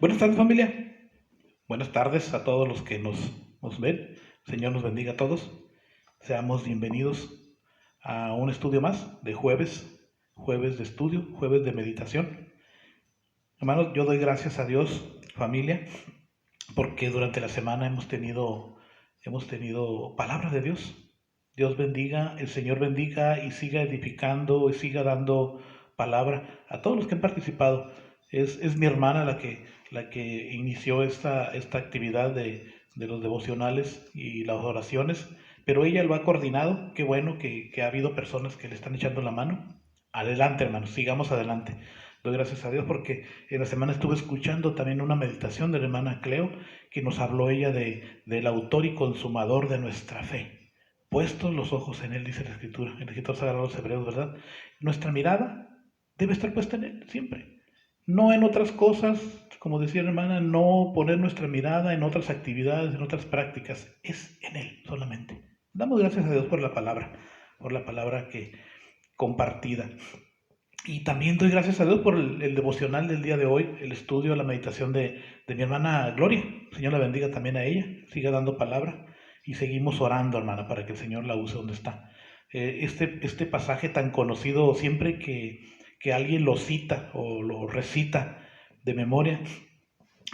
Buenas tardes, familia. Buenas tardes a todos los que nos ven. Señor nos bendiga a todos. Seamos bienvenidos a un estudio más de jueves de estudio, jueves de meditación. Hermanos, yo doy gracias a Dios, familia, porque durante la semana hemos tenido palabra de Dios. Dios bendiga, el Señor bendiga y siga edificando y siga dando palabra a todos los que han participado. Es mi hermana la que inició esta actividad de los devocionales y las oraciones, pero ella lo ha coordinado. Qué bueno que ha habido personas que le están echando la mano. Adelante, hermanos, sigamos adelante. Doy gracias a Dios porque en la semana estuve escuchando también una meditación de la hermana Cleo, que nos habló ella del autor y consumador de nuestra fe. Puestos los ojos en Él, dice la Escritura, el escritor sagrado de los Hebreos, ¿verdad? Nuestra mirada debe estar puesta en Él siempre. No en otras cosas, como decía la hermana, no poner nuestra mirada en otras actividades, en otras prácticas. Es en Él solamente. Damos gracias a Dios por la palabra que compartida. Y también doy gracias a Dios por el devocional del día de hoy, el estudio, la meditación de mi hermana Gloria. El Señor la bendiga también a ella, siga dando palabra y seguimos orando, hermana, para que el Señor la use donde está. Este pasaje tan conocido, siempre que alguien lo cita o lo recita de memoria,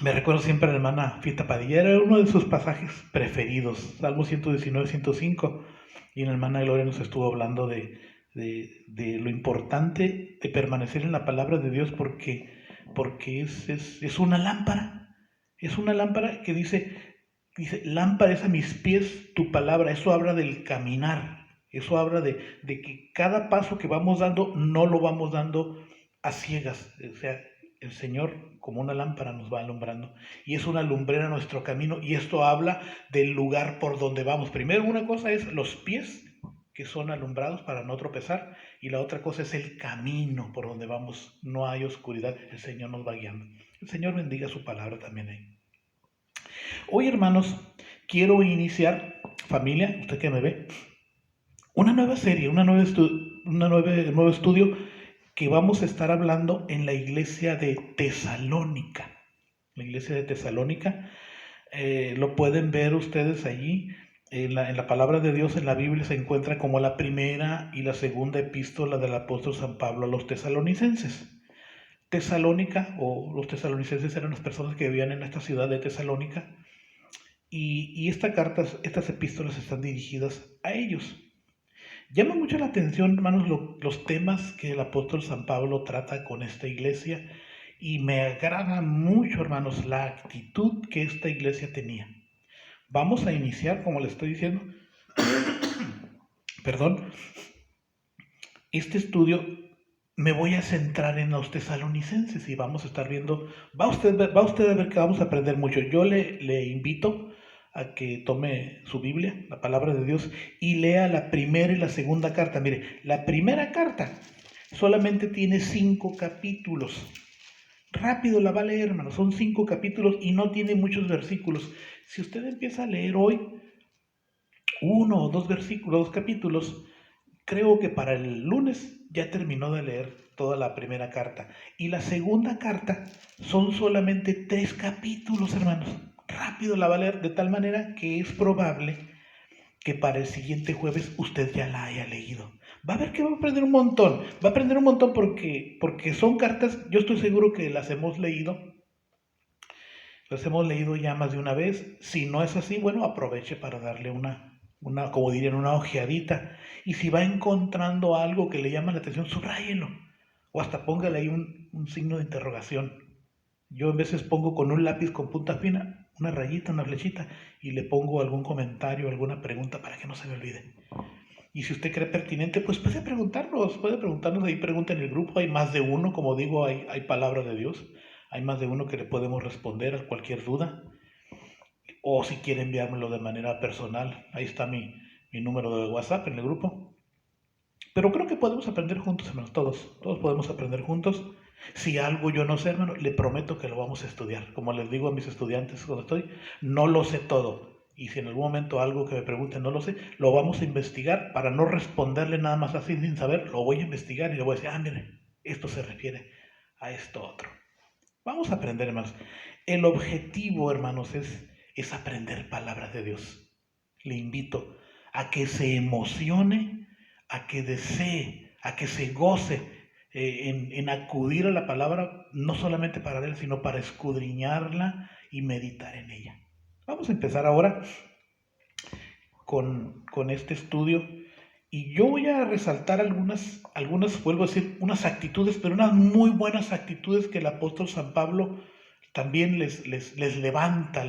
me recuerdo siempre a la hermana Fita Padilla, era uno de sus pasajes preferidos, Salmo 119, 105, y la hermana Gloria nos estuvo hablando de lo importante de permanecer en la palabra de Dios porque es una lámpara que dice, lámpara es a mis pies tu palabra. Eso habla del caminar, eso habla de que cada paso que vamos dando no lo vamos dando a ciegas. O sea, el Señor como una lámpara nos va alumbrando y es una lumbrera nuestro camino, y esto habla del lugar por donde vamos. Primero, una cosa es los pies, que son alumbrados para no tropezar, y la otra cosa es el camino por donde vamos. No hay oscuridad, el Señor nos va guiando. El Señor bendiga su palabra también ahí. Hoy, hermanos, quiero iniciar, familia, usted que me ve, una nueva serie, nuevo estudio que vamos a estar hablando en la iglesia de Tesalónica. La iglesia de Tesalónica, lo pueden ver ustedes allí. En la palabra de Dios en la Biblia se encuentra como la primera y la segunda epístola del apóstol San Pablo a los tesalonicenses. Tesalónica, o los tesalonicenses, eran las personas que vivían en esta ciudad de Tesalónica, y estas epístolas están dirigidas a ellos. Llama mucho la atención, hermanos, los temas que el apóstol San Pablo trata con esta iglesia, y me agrada mucho, hermanos, la actitud que esta iglesia tenía. Vamos a iniciar, como le estoy diciendo, perdón, este estudio. Me voy a centrar en los tesalonicenses y vamos a estar viendo, va usted a ver que vamos a aprender mucho. Yo le invito a que tome su Biblia, la palabra de Dios, y lea la primera y la segunda carta. Mire, la primera carta solamente tiene 5 capítulos. Rápido la va a leer, hermano, son 5 capítulos y no tiene muchos versículos. Si usted empieza a leer hoy uno o dos versículos, 2 capítulos, creo que para el lunes ya terminó de leer toda la primera carta. Y la segunda carta son solamente 3 capítulos, hermanos. Rápido la va a leer, de tal manera que es probable que para el siguiente jueves usted ya la haya leído. Va a ver que va a aprender un montón. Va a aprender un montón porque son cartas, yo estoy seguro que las hemos leído. Las hemos leído ya más de una vez. Si no es así, bueno, aproveche para darle como dirían, una ojeadita. Y si va encontrando algo que le llama la atención, subráyelo. O hasta póngale ahí un signo de interrogación. Yo a veces pongo con un lápiz con punta fina una rayita, una flechita, y le pongo algún comentario, alguna pregunta para que no se me olvide. Y si usted cree pertinente, pues puede preguntarnos ahí, pregunta en el grupo. Hay más de uno, como digo, hay palabra de Dios. Hay más de uno que le podemos responder a cualquier duda. O si quiere enviármelo de manera personal, ahí está mi número de WhatsApp en el grupo. Pero creo que podemos aprender juntos, hermanos, todos podemos aprender juntos. Si algo yo no sé, hermano, le prometo que lo vamos a estudiar. Como les digo a mis estudiantes cuando estoy, no lo sé todo. Y si en algún momento algo que me pregunten no lo sé, lo vamos a investigar. Para no responderle nada más así sin saber, lo voy a investigar y le voy a decir, mire, esto se refiere a esto otro. Vamos a aprender, hermanos. El objetivo, hermanos, es aprender palabras de Dios. Le invito a que se emocione, a que desee, a que se goce en acudir a la palabra, no solamente para leer, sino para escudriñarla y meditar en ella. Vamos a empezar ahora con este estudio. Y yo voy a resaltar algunas, vuelvo a decir, unas actitudes, pero unas muy buenas actitudes que el apóstol San Pablo también les levanta,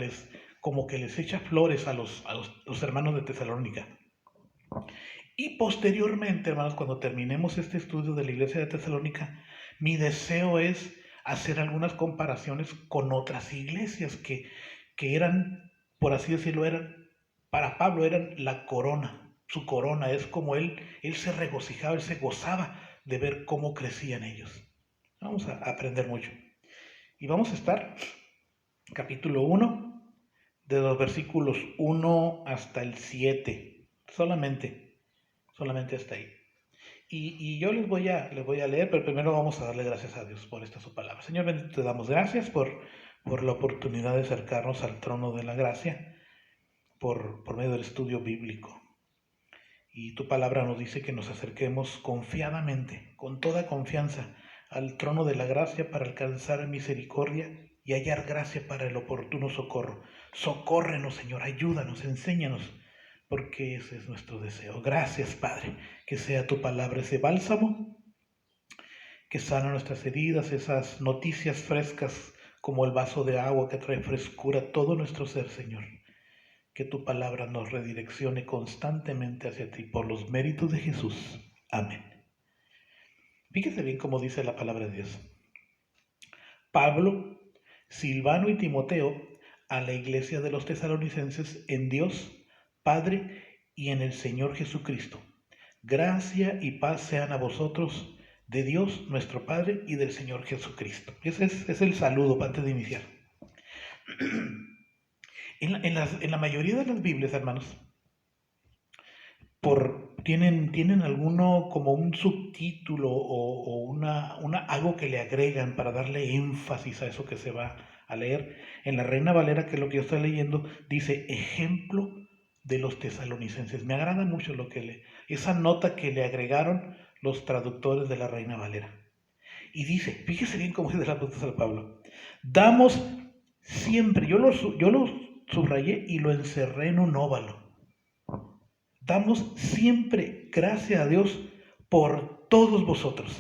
como que les echa flores a los hermanos de Tesalónica. Y posteriormente, hermanos, cuando terminemos este estudio de la iglesia de Tesalónica, mi deseo es hacer algunas comparaciones con otras iglesias que eran, por así decirlo, para Pablo eran la corona, su corona. Es como él se regocijaba, él se gozaba de ver cómo crecían ellos. Vamos a aprender mucho. Y vamos a estar, capítulo 1, de los versículos 1 hasta el 7, solamente hasta ahí. Y yo les voy a leer, pero primero vamos a darle gracias a Dios por esta su palabra. Señor bendito, te damos gracias por la oportunidad de acercarnos al trono de la gracia por medio del estudio bíblico. Y tu palabra nos dice que nos acerquemos confiadamente, con toda confianza, al trono de la gracia para alcanzar misericordia y hallar gracia para el oportuno socorro. Socórrenos, Señor, ayúdanos, enséñanos, porque ese es nuestro deseo. Gracias, Padre, que sea tu palabra ese bálsamo que sana nuestras heridas, esas noticias frescas como el vaso de agua que trae frescura a todo nuestro ser, Señor. Que tu palabra nos redireccione constantemente hacia ti por los méritos de Jesús. Amén. Fíjese bien cómo dice la palabra de Dios. Pablo, Silvano y Timoteo a la iglesia de los tesalonicenses en Dios, Padre y en el Señor Jesucristo. Gracia y paz sean a vosotros de Dios nuestro Padre y del Señor Jesucristo. Ese es el saludo antes de iniciar. En la mayoría de las Biblias, hermanos, tienen alguno como un subtítulo o algo que le agregan para darle énfasis a eso que se va a leer. En la Reina Valera, que es lo que yo estoy leyendo, dice ejemplo de los tesalonicenses. Me agrada mucho esa nota que le agregaron los traductores de la Reina Valera. Y dice, fíjese bien cómo dice el apóstol San Pablo, damos siempre, yo lo subrayé y lo encerré en un óvalo. Damos siempre gracias a Dios por todos vosotros,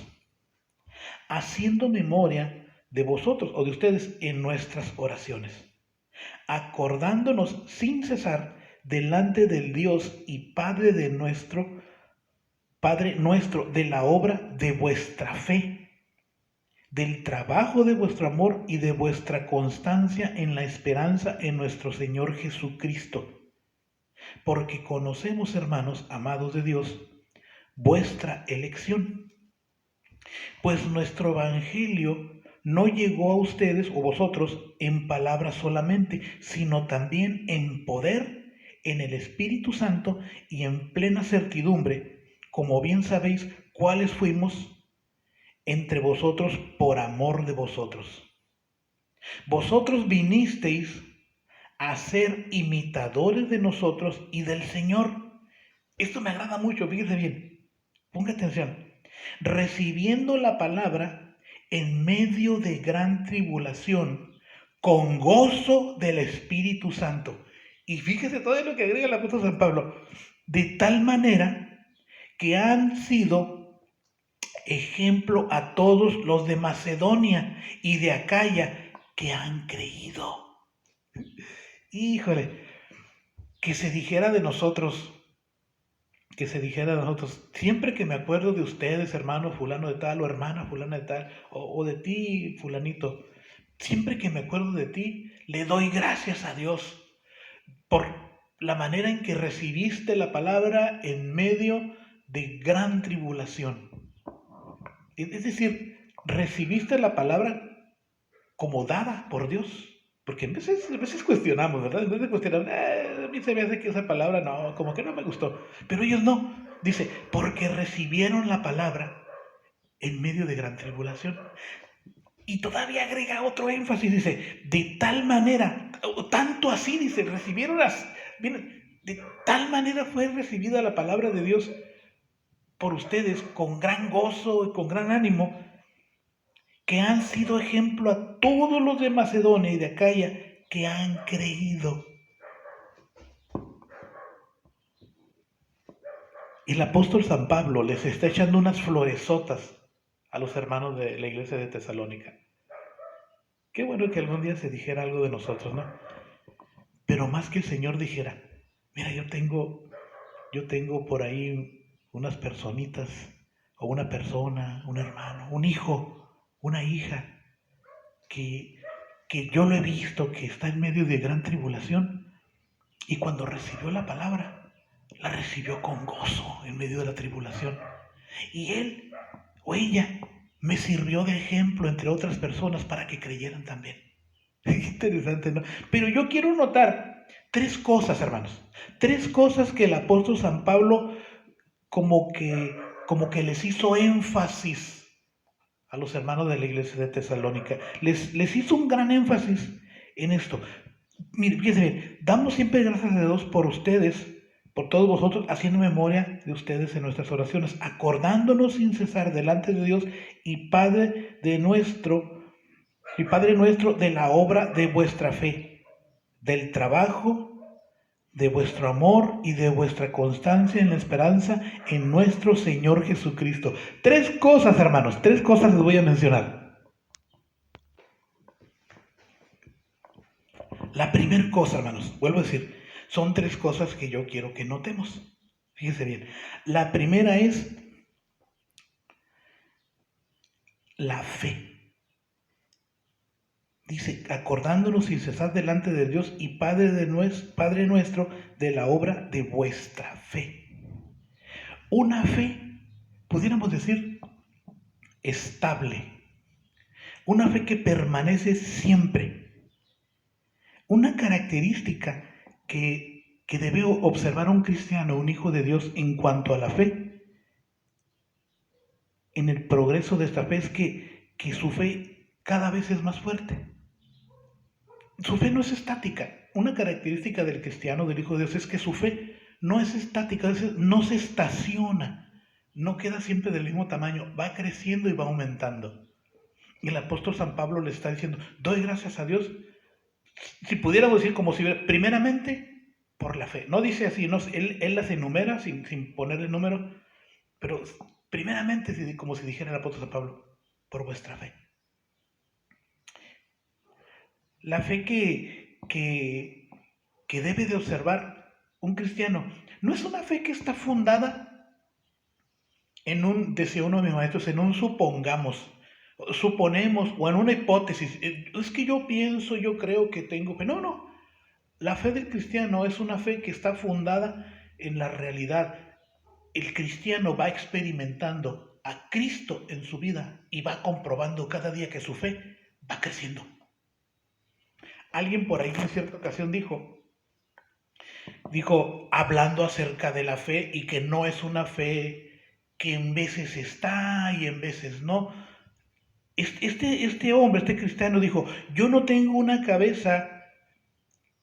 haciendo memoria de vosotros o de ustedes en nuestras oraciones, acordándonos sin cesar delante del Dios y Padre nuestro, de la obra de vuestra fe, del trabajo de vuestro amor y de vuestra constancia en la esperanza en nuestro Señor Jesucristo. Porque conocemos, hermanos amados de Dios, vuestra elección. Pues nuestro evangelio no llegó a ustedes o vosotros en palabras solamente, sino también en poder, en el Espíritu Santo y en plena certidumbre, como bien sabéis cuáles fuimos entre vosotros por amor de vosotros. Vosotros vinisteis a ser imitadores de nosotros y del Señor. Esto me agrada mucho, fíjese bien, ponga atención. Recibiendo la palabra en medio de gran tribulación, con gozo del Espíritu Santo. Y fíjese todo lo que agrega el apóstol San Pablo, de tal manera que han sido ejemplo a todos los de Macedonia y de Acaya que han creído. Híjole, que se dijera de nosotros, siempre que me acuerdo de ustedes, hermano fulano de tal, o hermana fulana de tal, o de ti, fulanito, siempre que me acuerdo de ti, le doy gracias a Dios por la manera en que recibiste la palabra en medio de gran tribulación. Es decir, recibiste la palabra como dada por Dios. Porque a veces cuestionamos, ¿verdad? En vez de cuestionar, a mí se me hace que esa palabra no, como que no me gustó. Pero ellos no. Dice, porque recibieron la palabra en medio de gran tribulación. Y todavía agrega otro énfasis, dice, de tal manera, tanto así, dice, de tal manera fue recibida la palabra de Dios por ustedes con gran gozo y con gran ánimo, que han sido ejemplo a todos los de Macedonia y de Acaya que han creído. El apóstol San Pablo les está echando unas floresotas a los hermanos de la iglesia de Tesalónica. Qué bueno que algún día se dijera algo de nosotros, ¿no? Pero más que el Señor dijera, mira, yo tengo por ahí unas personitas, o una persona, un hermano, un hijo, una hija, que yo lo he visto que está en medio de gran tribulación, y cuando recibió la palabra, la recibió con gozo en medio de la tribulación. Y él o ella me sirvió de ejemplo entre otras personas para que creyeran también. Interesante, ¿no? Pero yo quiero notar tres cosas, hermanos. Tres cosas que el apóstol San Pablo como que les hizo énfasis a los hermanos de la iglesia de Tesalónica. Les hizo un gran énfasis en esto. Mire, fíjense bien, damos siempre gracias a Dios por ustedes, por todos vosotros, haciendo memoria de ustedes en nuestras oraciones, acordándonos sin cesar delante de Dios y Padre nuestro de la obra de vuestra fe, del trabajo, de vuestro amor y de vuestra constancia en la esperanza en nuestro Señor Jesucristo. Tres cosas, hermanos, tres cosas les voy a mencionar. La primera cosa, hermanos, vuelvo a decir, son tres cosas que yo quiero que notemos. Fíjense bien. La primera es la fe. Dice, acordándonos sin cesar delante de Dios y Padre nuestro de la obra de vuestra fe. Una fe, pudiéramos decir, estable. Una fe que permanece siempre. Una característica que debe observar un cristiano, un hijo de Dios, en cuanto a la fe, en el progreso de esta fe, es que su fe cada vez es más fuerte. Su fe no es estática. Una característica del cristiano, del hijo de Dios, es que su fe no es estática, no se estaciona, no queda siempre del mismo tamaño, va creciendo y va aumentando. Y el apóstol San Pablo le está diciendo, doy gracias a Dios, si pudiéramos decir como si primeramente por la fe. No dice así, no, él las enumera sin ponerle número, pero primeramente, como si dijera el apóstol San Pablo, por vuestra fe. La fe que debe de observar un cristiano no es una fe que está fundada decía uno de mis maestros, en un suponemos o en una hipótesis. Es que yo pienso, yo creo que tengo fe. No. La fe del cristiano es una fe que está fundada en la realidad. El cristiano va experimentando a Cristo en su vida y va comprobando cada día que su fe va creciendo. Alguien por ahí en cierta ocasión dijo, hablando acerca de la fe y que no es una fe que en veces está y en veces no. Este hombre, este cristiano dijo, yo no tengo una cabeza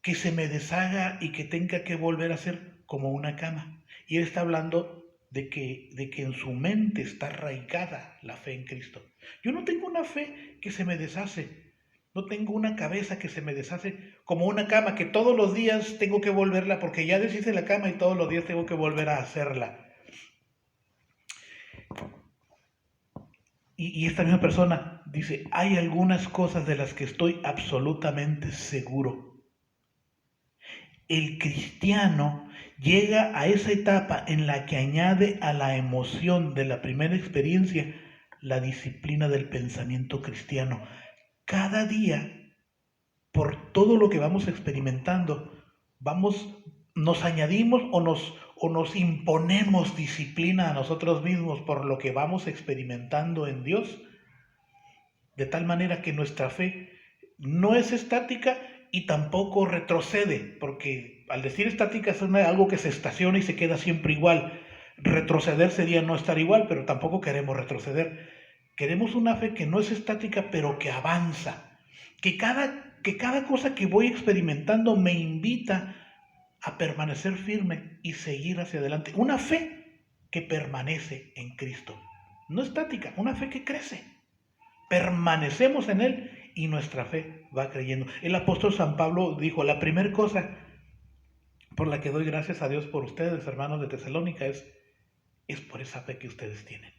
que se me deshaga y que tenga que volver a ser como una cama. Y él está hablando de que en su mente está arraigada la fe en Cristo. Yo no tengo una fe que se me deshace. No tengo una cabeza que se me deshace como una cama que todos los días tengo que volverla porque ya deshice la cama y todos los días tengo que volver a hacerla. Y esta misma persona dice, hay algunas cosas de las que estoy absolutamente seguro. El cristiano llega a esa etapa en la que añade a la emoción de la primera experiencia la disciplina del pensamiento cristiano. Cada día, por todo lo que vamos experimentando, nos añadimos o nos imponemos disciplina a nosotros mismos por lo que vamos experimentando en Dios, de tal manera que nuestra fe no es estática y tampoco retrocede, porque al decir estática es algo que se estaciona y se queda siempre igual. Retroceder sería no estar igual, pero tampoco queremos retroceder. Queremos una fe que no es estática, pero que avanza. Que cada cosa que voy experimentando me invita a permanecer firme y seguir hacia adelante. Una fe que permanece en Cristo. No estática, una fe que crece. Permanecemos en Él y nuestra fe va creyendo. El apóstol San Pablo dijo, la primera cosa por la que doy gracias a Dios por ustedes, hermanos de Tesalónica, es por esa fe que ustedes tienen.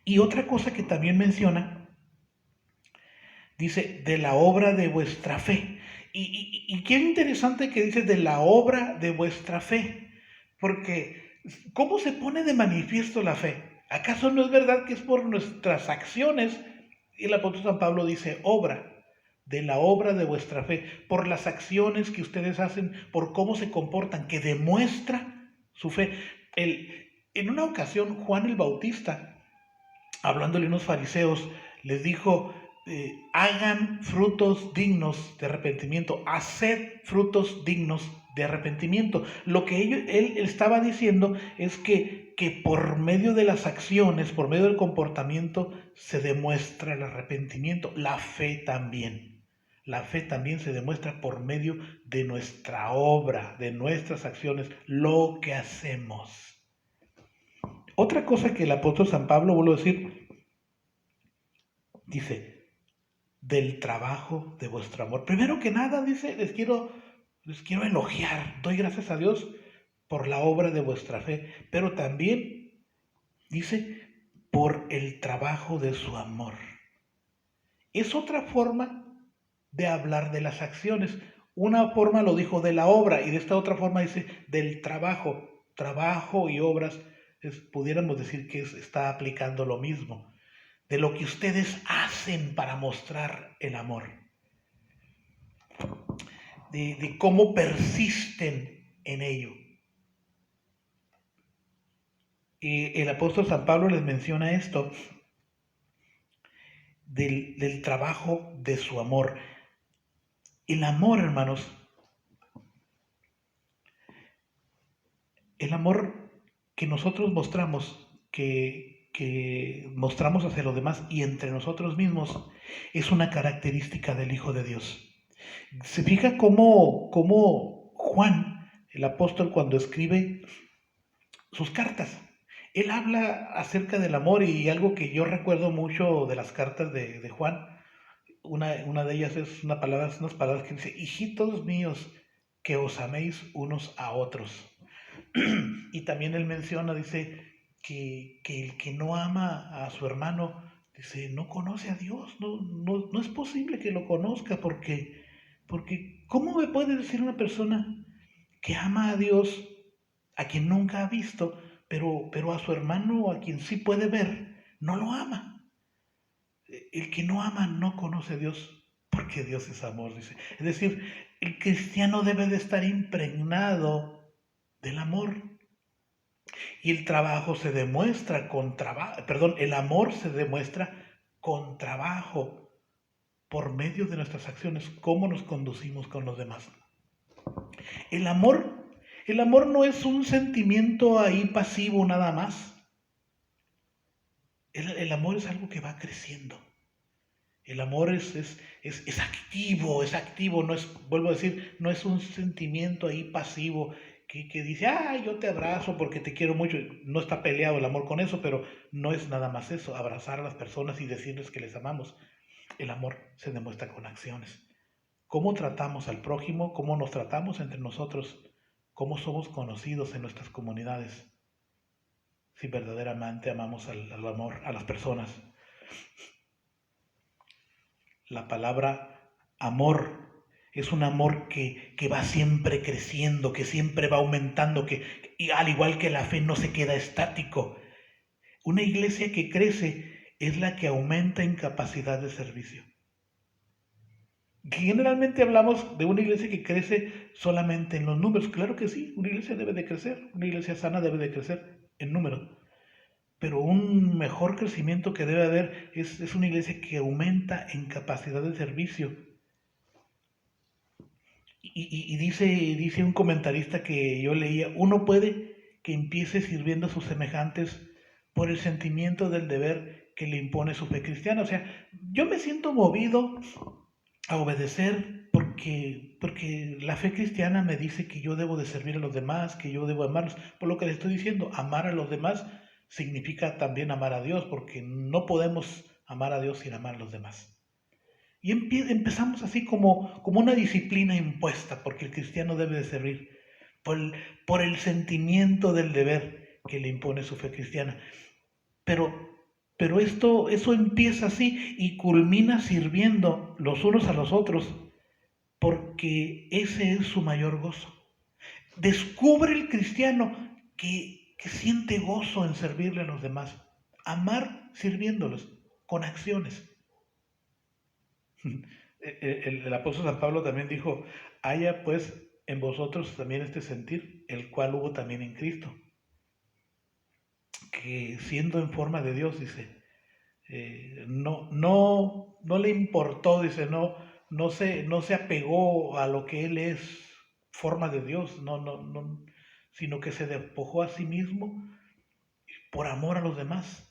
Y otra cosa que también menciona, dice, de la obra de vuestra fe. Y qué interesante que dice de la obra de vuestra fe, porque ¿cómo se pone de manifiesto la fe? ¿Acaso no es verdad que es por nuestras acciones? Y el apóstol San Pablo dice, obra, de la obra de vuestra fe, por las acciones que ustedes hacen, por cómo se comportan, que demuestra su fe. En una ocasión, Juan el Bautista, hablándole a unos fariseos, les dijo, hagan frutos dignos de arrepentimiento, haced frutos dignos de arrepentimiento. Lo que él estaba diciendo es que por medio de las acciones, por medio del comportamiento, se demuestra el arrepentimiento. La fe también. La fe también se demuestra por medio de nuestra obra, de nuestras acciones, lo que hacemos. Otra cosa que el apóstol San Pablo, vuelvo a decir, dice, del trabajo de vuestro amor. Primero que nada, dice, les quiero elogiar, doy gracias a Dios por la obra de vuestra fe, pero también, dice, por el trabajo de su amor. Es otra forma de hablar de las acciones. Una forma lo dijo de la obra y de esta otra forma dice del trabajo. Trabajo y obras, pudiéramos decir que está aplicando lo mismo. De lo que ustedes hacen para mostrar el amor. De cómo persisten en ello. El apóstol San Pablo les menciona esto del trabajo de su amor. El amor, hermanos, el amor que nosotros mostramos, que mostramos hacia los demás y entre nosotros mismos, es una característica del Hijo de Dios. Se fija cómo Juan, el apóstol, cuando escribe sus cartas, él habla acerca del amor y algo que yo recuerdo mucho de las cartas de Juan, una de ellas es unas palabras que dice, hijitos míos, que os améis unos a otros. Y también él menciona, dice, que el que no ama a su hermano, dice, no conoce a Dios, no es posible que lo conozca, porque ¿cómo me puede decir una persona que ama a Dios, a quien nunca ha visto, pero a su hermano, a quien sí puede ver, no lo ama? El que no ama no conoce a Dios, porque Dios es amor, dice. Es decir, el cristiano debe de estar impregnado del amor. Y el trabajo se demuestra con trabajo, el amor se demuestra con trabajo, por medio de nuestras acciones, cómo nos conducimos con los demás. El amor no es un sentimiento ahí pasivo nada más. El amor es algo que va creciendo. El amor es activo, no es, vuelvo a decir, no es un sentimiento ahí pasivo que dice, yo te abrazo porque te quiero mucho. No está peleado el amor con eso, pero no es nada más eso, abrazar a las personas y decirles que les amamos. El amor se demuestra con acciones. ¿Cómo tratamos al prójimo? ¿Cómo nos tratamos entre nosotros? ¿Cómo somos conocidos en nuestras comunidades? Si verdaderamente amamos al amor, a las personas. La palabra amor es un amor que va siempre creciendo, que siempre va aumentando, y al igual que la fe no se queda estático. Una iglesia que crece es la que aumenta en capacidad de servicio. Generalmente hablamos de una iglesia que crece solamente en los números. Claro que sí, una iglesia debe de crecer, una iglesia sana debe de crecer en números. Pero un mejor crecimiento que debe haber es una iglesia que aumenta en capacidad de servicio. Y dice un comentarista que yo leía, uno puede que empiece sirviendo a sus semejantes por el sentimiento del deber que le impone su fe cristiana. O sea, yo me siento movido a obedecer porque la fe cristiana me dice que yo debo de servir a los demás, que yo debo amarlos. Por lo que les estoy diciendo, amar a los demás significa también amar a Dios, porque no podemos amar a Dios sin amar a los demás. Y empezamos así como una disciplina impuesta, porque el cristiano debe de servir por el sentimiento del deber que le impone su fe cristiana. Pero eso empieza así y culmina sirviendo los unos a los otros, porque ese es su mayor gozo. Descubre el cristiano que siente gozo en servirle a los demás, amar sirviéndolos con acciones. El apóstol San Pablo también dijo, haya pues en vosotros también este sentir, el cual hubo también en Cristo, que siendo en forma de Dios, dice, no le importó, dice, no se apegó a lo que él es, forma de Dios, no, sino que se despojó a sí mismo por amor a los demás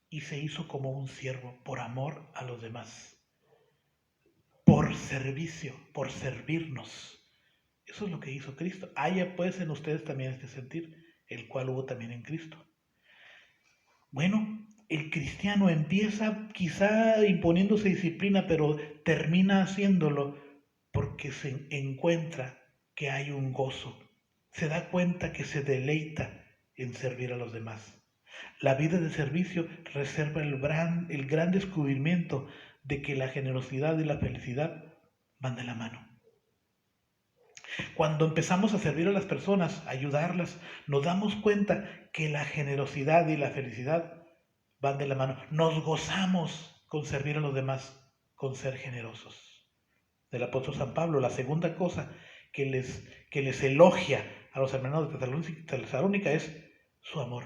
y se hizo como un siervo por amor a los demás, por servicio, por servirnos. Eso es lo que hizo Cristo. Haya pues en ustedes también este sentir, el cual hubo también en Cristo. Bueno, el cristiano empieza quizá imponiéndose disciplina, pero termina haciéndolo porque se encuentra que hay un gozo. Se da cuenta que se deleita en servir a los demás. La vida de servicio reserva el gran descubrimiento de que la generosidad y la felicidad van de la mano. Cuando empezamos a servir a las personas, a ayudarlas, nos damos cuenta que la generosidad y la felicidad van de la mano. Nos gozamos con servir a los demás, con ser generosos. Del apóstol San Pablo, la segunda cosa que les elogia a los hermanos de Tesalónica es su amor.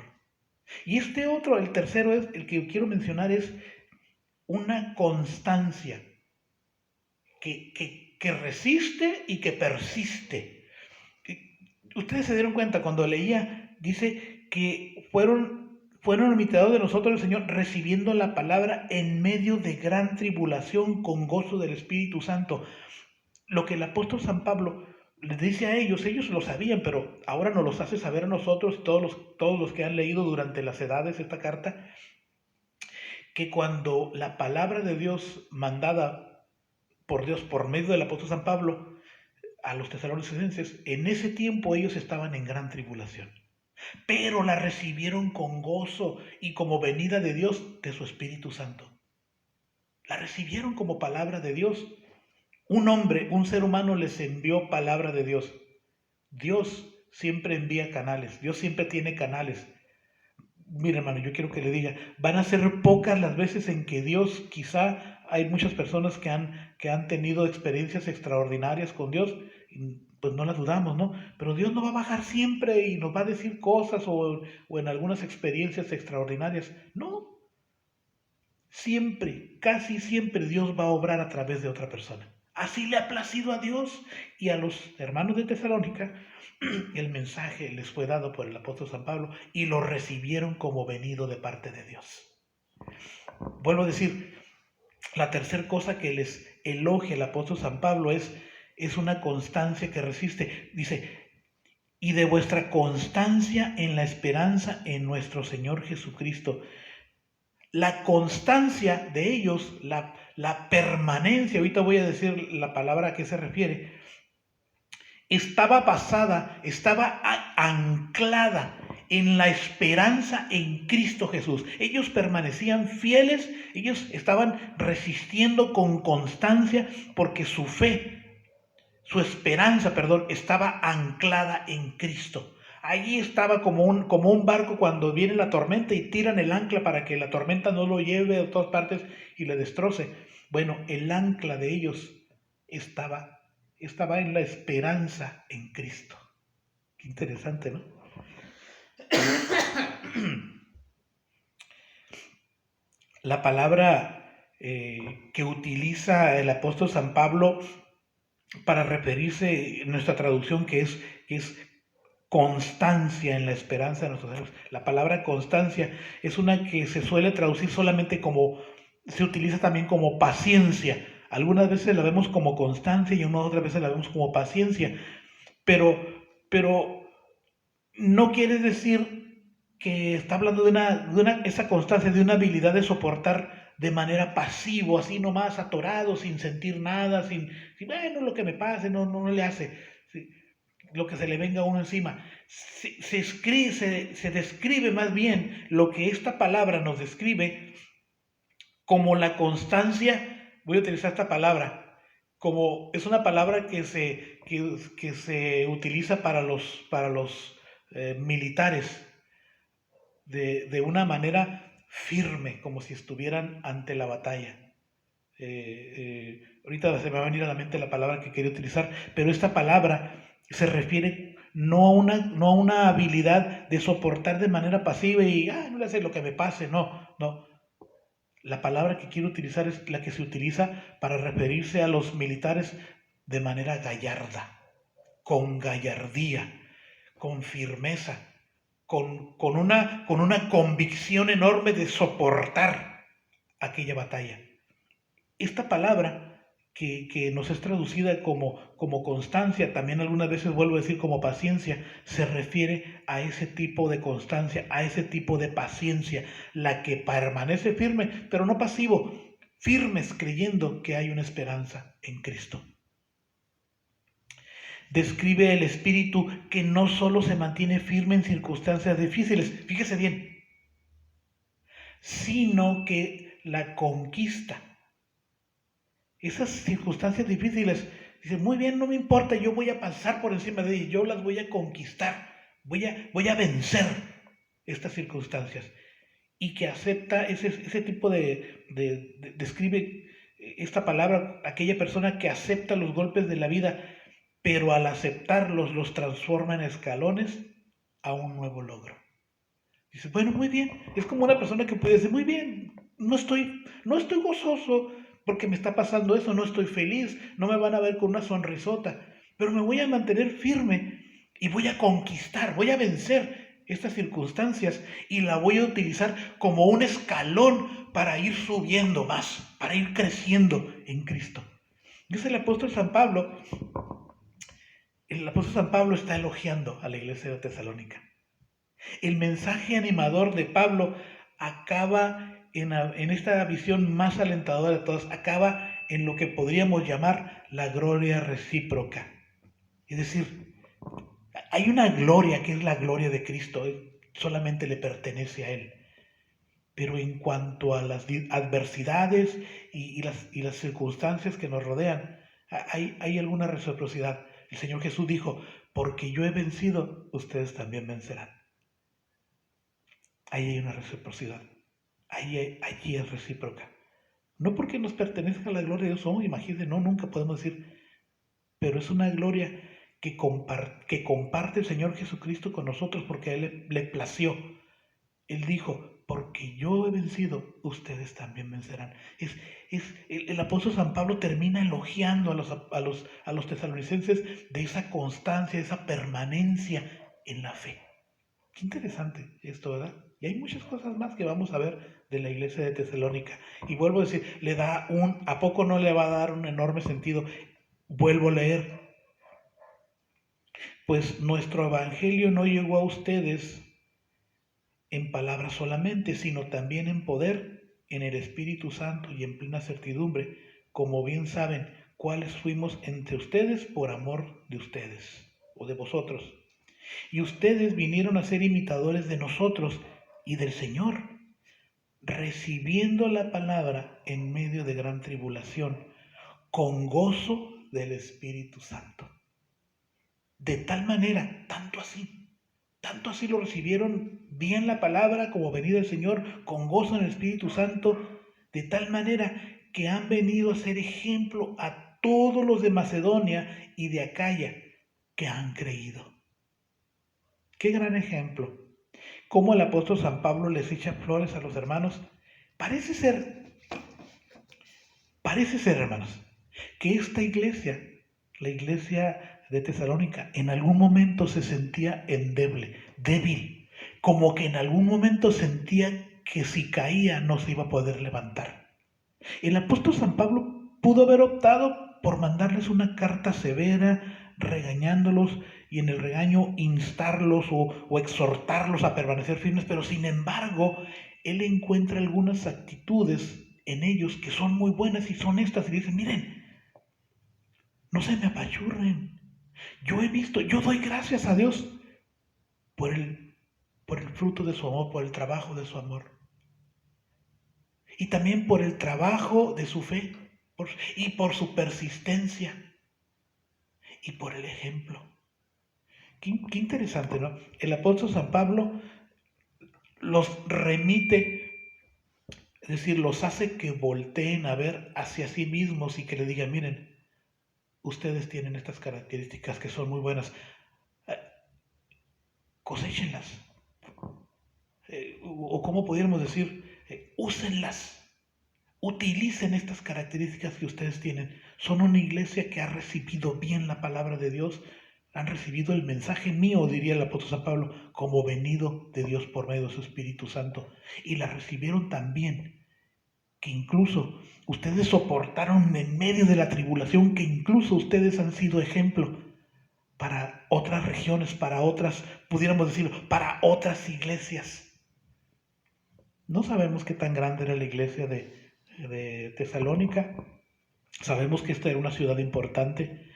Y el tercero es, el que quiero mencionar es una constancia que resiste y que persiste. Ustedes se dieron cuenta cuando leía, dice que fueron invitados de nosotros el Señor recibiendo la palabra en medio de gran tribulación con gozo del Espíritu Santo. Lo que el apóstol San Pablo les dice a ellos lo sabían, pero ahora nos los hace saber a nosotros, todos los que han leído durante las edades esta carta, que cuando la palabra de Dios mandada por Dios por medio del apóstol San Pablo a los tesalonicenses, en ese tiempo ellos estaban en gran tribulación, pero la recibieron con gozo y como venida de Dios, de su Espíritu Santo. La recibieron como palabra de Dios. Un ser humano les envió palabra de Dios. Dios siempre envía canales, Dios siempre tiene canales. Mira, hermano, yo quiero que le diga, van a ser pocas las veces en que Dios, quizá hay muchas personas que han tenido experiencias extraordinarias con Dios, pues no las dudamos, ¿no? Pero Dios no va a bajar siempre y nos va a decir cosas o en algunas experiencias extraordinarias. No, siempre, casi siempre Dios va a obrar a través de otra persona. Así le ha placido a Dios y a los hermanos de Tesalónica. El mensaje les fue dado por el apóstol San Pablo y lo recibieron como venido de parte de Dios. Vuelvo a decir, la tercera cosa que les elogia el apóstol San Pablo es una constancia que resiste. Dice, y de vuestra constancia en la esperanza en nuestro Señor Jesucristo. La constancia de ellos, la permanencia, ahorita voy a decir la palabra a qué se refiere, estaba basada, estaba anclada en la esperanza en Cristo Jesús. Ellos permanecían fieles, ellos estaban resistiendo con constancia porque su esperanza, estaba anclada en Cristo. Allí estaba como un barco cuando viene la tormenta y tiran el ancla para que la tormenta no lo lleve a todas partes y le destroce. Bueno, el ancla de ellos estaba en la esperanza en Cristo. Qué interesante, ¿no? La palabra que utiliza el apóstol San Pablo para referirse, en nuestra traducción, que es constancia en la esperanza de nuestros hermanos. La palabra constancia es una que se suele traducir solamente como, se utiliza también como paciencia. Algunas veces la vemos como constancia y otras veces la vemos como paciencia, pero no quiere decir que está hablando de esa constancia, de una habilidad de soportar de manera pasivo, así nomás atorado, sin sentir nada, bueno, lo que me pase, no le hace, sí, lo que se le venga a uno encima. Se describe más bien lo que esta palabra nos describe como la constancia. Voy a utilizar esta palabra, como es una palabra que se utiliza para los militares de una manera firme, como si estuvieran ante la batalla. Ahorita se me va a venir a la mente la palabra que quería utilizar, pero esta palabra se refiere no a una habilidad de soportar de manera pasiva y no le hace lo que me pase, no. La palabra que quiero utilizar es la que se utiliza para referirse a los militares de manera gallarda, con gallardía, con firmeza, con una convicción enorme de soportar aquella batalla. Esta palabra que nos es traducida como constancia, también algunas veces vuelvo a decir como paciencia, se refiere a ese tipo de constancia, a ese tipo de paciencia, la que permanece firme, pero no pasivo, firmes creyendo que hay una esperanza en Cristo. Describe el espíritu que no solo se mantiene firme en circunstancias difíciles, fíjese bien, sino que la conquista. Esas circunstancias difíciles, dice, muy bien, no me importa, yo voy a pasar por encima de ellas, yo las voy a conquistar, voy a vencer estas circunstancias. Y que acepta ese tipo describe esta palabra, aquella persona que acepta los golpes de la vida, pero al aceptarlos los transforma en escalones a un nuevo logro. Dice, bueno, muy bien, es como una persona que puede decir, muy bien, no estoy gozoso porque me está pasando eso, no estoy feliz, no me van a ver con una sonrisota, pero me voy a mantener firme y voy a conquistar, voy a vencer estas circunstancias y la voy a utilizar como un escalón para ir subiendo más, para ir creciendo en Cristo. Dice el apóstol San Pablo está elogiando a la iglesia de Tesalónica. El mensaje animador de Pablo acaba en esta visión más alentadora de todas, acaba en lo que podríamos llamar la gloria recíproca. Es decir, hay una gloria que es la gloria de Cristo, solamente le pertenece a Él. Pero en cuanto a las adversidades y las circunstancias que nos rodean, hay alguna reciprocidad. El Señor Jesús dijo, porque yo he vencido, ustedes también vencerán. Ahí hay una reciprocidad, allí es recíproca. No porque nos pertenezca la gloria de Dios, imagínense, no, nunca podemos decir, pero es una gloria que comparte el Señor Jesucristo con nosotros porque a Él le plació. Él dijo, porque yo he vencido, ustedes también vencerán. El apóstol San Pablo termina elogiando a los tesalonicenses de esa constancia, de esa permanencia en la fe. Qué interesante esto, ¿verdad? Y hay muchas cosas más que vamos a ver de la iglesia de Tesalónica. Y vuelvo a decir, ¿a poco no le va a dar un enorme sentido? Vuelvo a leer. Pues nuestro evangelio no llegó a ustedes en palabras solamente, sino también en poder, en el Espíritu Santo y en plena certidumbre, como bien saben cuáles fuimos entre ustedes por amor de ustedes o de vosotros. Y ustedes vinieron a ser imitadores de nosotros y del Señor, recibiendo la palabra en medio de gran tribulación, con gozo del Espíritu Santo. De tal manera, tanto así lo recibieron bien la palabra como venida del Señor, con gozo en el Espíritu Santo, de tal manera que han venido a ser ejemplo a todos los de Macedonia y de Acaya que han creído. Qué gran ejemplo. Cómo el apóstol San Pablo les echa flores a los hermanos. Parece ser, hermanos, que esta iglesia, la iglesia de Tesalónica en algún momento se sentía endeble, débil, como que en algún momento sentía que si caía no se iba a poder levantar. El apóstol San Pablo pudo haber optado por mandarles una carta severa, regañándolos y en el regaño instarlos o exhortarlos a permanecer firmes, pero sin embargo, él encuentra algunas actitudes en ellos que son muy buenas y son estas, y dice, miren, no se me apachurren. Yo doy gracias a Dios por el fruto de su amor, por el trabajo de su amor. Y también por el trabajo de su fe y por su persistencia y por el ejemplo. Qué interesante, ¿no? El apóstol San Pablo los remite, es decir, los hace que volteen a ver hacia sí mismos y que le digan, miren, ustedes tienen estas características que son muy buenas, coséchenlas. O como pudiéramos decir, úsenlas. Utilicen estas características que ustedes tienen. Son una iglesia que ha recibido bien la palabra de Dios, han recibido el mensaje mío, diría el apóstol San Pablo, como venido de Dios por medio de su Espíritu Santo. Y la recibieron tan bien que incluso ustedes soportaron en medio de la tribulación, que incluso ustedes han sido ejemplo para otras regiones, para otras, pudiéramos decirlo, para otras iglesias. No sabemos qué tan grande era la iglesia de Tesalónica. Sabemos que esta era una ciudad importante,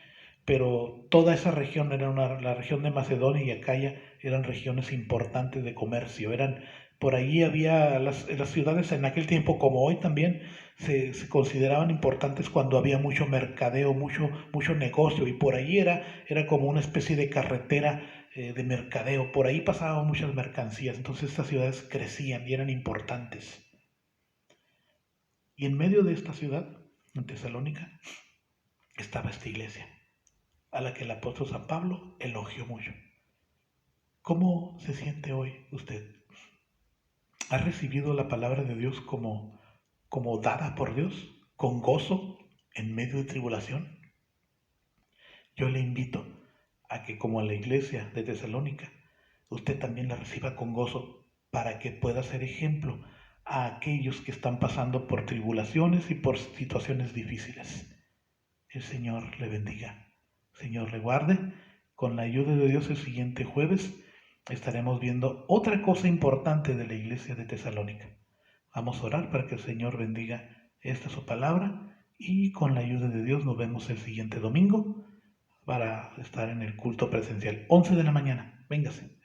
pero toda esa región era la región de Macedonia y Acaya eran regiones importantes de comercio. Por ahí había las ciudades en aquel tiempo, como hoy también, se consideraban importantes cuando había mucho mercadeo, mucho negocio, y por ahí era como una especie de carretera de mercadeo. Por ahí pasaban muchas mercancías, entonces estas ciudades crecían y eran importantes. Y en medio de esta ciudad, en Tesalónica, estaba esta iglesia, a la que el apóstol San Pablo elogió mucho. ¿Cómo se siente hoy usted? ¿Ha recibido la palabra de Dios como dada por Dios, con gozo, en medio de tribulación? Yo le invito a que, como a la iglesia de Tesalónica, usted también la reciba con gozo para que pueda ser ejemplo a aquellos que están pasando por tribulaciones y por situaciones difíciles. El Señor le bendiga. Señor le guarde. Con la ayuda de Dios el siguiente jueves estaremos viendo otra cosa importante de la iglesia de Tesalónica. Vamos a orar para que el Señor bendiga esta su palabra y con la ayuda de Dios nos vemos el siguiente domingo para estar en el culto presencial, 11 de la mañana. Véngase.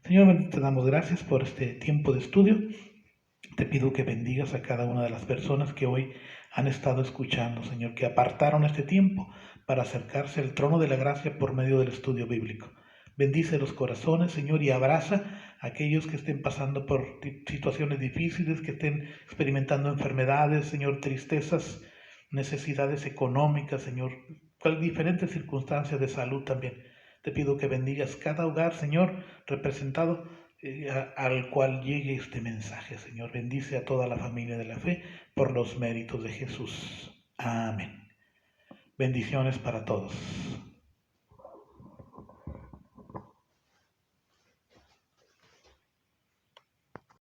Señor, te damos gracias por este tiempo de estudio. Te pido que bendigas a cada una de las personas que hoy han estado escuchando, Señor, que apartaron este tiempo para acercarse al trono de la gracia por medio del estudio bíblico. Bendice los corazones, Señor, y abraza a aquellos que estén pasando por situaciones difíciles, que estén experimentando enfermedades, Señor, tristezas, necesidades económicas, Señor, diferentes circunstancias de salud también. Te pido que bendigas cada hogar, Señor, representado al cual llegue este mensaje, Señor. Bendice a toda la familia de la fe por los méritos de Jesús. Amén. Bendiciones para todos.